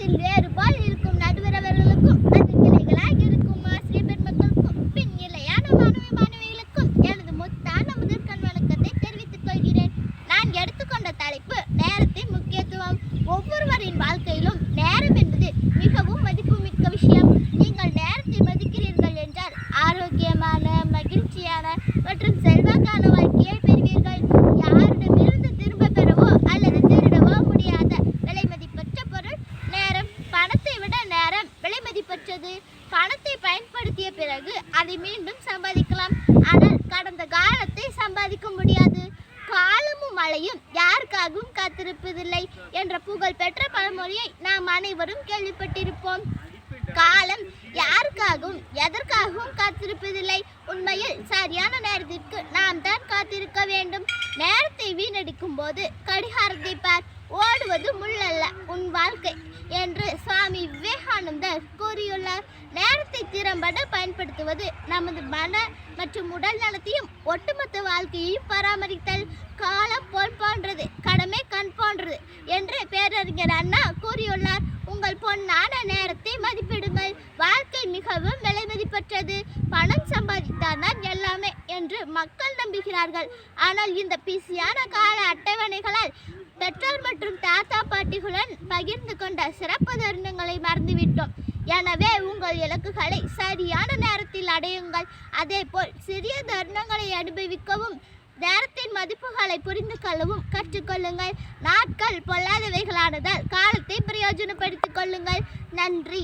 நேரத்தில் வேறுபால் இருக்கும் நடுவரவர்களுக்கும் அது கிளைகளாக இருக்கும் ஆசிரியர் பெருமக்களுக்கும் பின் நிலையான மாணவிகளுக்கும் எனது முத்தான முதற்கண் வணக்கத்தை தெரிவித்துக் கொள்கிறேன். நான் எடுத்துக்கொண்ட தலைப்பு நேரத்தின் முக்கியத்துவம். ஒவ்வொருவரின் வாழ்க்கையிலும் நேரம் என்பது மிகவும் மதிப்புமிக்க விஷயம். நீங்கள் நேரத்தை மதிக்கிறீர்கள் என்றால் ஆரோக்கியமான, மகிழ்ச்சியான மற்றும் செல்வாக்கான வாழ்க்கையை பெறுவீர்கள். யாரிடமிருந்து திரும்ப பெறவோ அல்லது திருடவோ முடியாத விலை மதிப்பற்ற பொருள் நேரம். பணத்தை விட நேரம் விலை மதிப்பற்றது. பணத்தை பயன்படுத்திய பிறகு அதை மீண்டும் சம்பாதிக்கலாம், ஆனால் கடந்த காலத்தை சம்பாதிக்க முடியாது. காலமும் மழையும் யாருக்காகவும் காத்திருப்பதில்லை என்ற புகழ் பெற்ற பழமொழியை நாம் அனைவரும் கேள்விப்பட்டிருப்போம். காலம் யாருக்காகவும் எதற்காகவும் காத்திருப்பதில்லை. உண்மையில் சரியான நேரத்திற்கு நாம் தான் காத்திருக்க வேண்டும். நேரத்தை வீணடிக்கும் போது கடிகாரத்தை பார், ஓடுவது முள்ளல்ல உன் வாழ்க்கை என்று சுவாமி விவேகானந்தர் கூறியுள்ளார். நேரத்தை திறம்பட பயன்படுத்துவது நமது மன மற்றும் உடல் நலத்தையும் ஒட்டுமொத்த வாழ்க்கையையும் பராமரித்தல். காலம் பொன் போன்றது, கடமை கண் போன்றது என்று பேரறிஞர் அண்ணா கூறியுள்ளார். உங்கள் பொன்னான நேரத்தை மதிப்பிடுங்கள். வாழ்க்கை மிகவும் விலை மதிப்பற்றது. பணம் சம்பாதித்தால்தான் எல்லாமே என்று மக்கள் நம்புகிறார்கள். ஆனால் இந்த பிஸியான கால அட்டவணைகளால் பெற்றோர் மற்றும் தாத்தா பாட்டிகளுடன் பகிர்ந்து கொண்ட சிறப்பு தருணங்களை மறந்துவிட்டோம். எனவே உங்கள் இலக்குகளை சரியான நேரத்தில் அடையுங்கள். அதேபோல் சிறிய தருணங்களை அனுபவிக்கவும் நேரத்தின் மதிப்புகளை புரிந்து கொள்ளவும் கற்றுக்கொள்ளுங்கள். நாட்கள் பொல்லாதவைகளானதால் காலத்தை பிரயோஜனப்படுத்திக் கொள்ளுங்கள். நன்றி.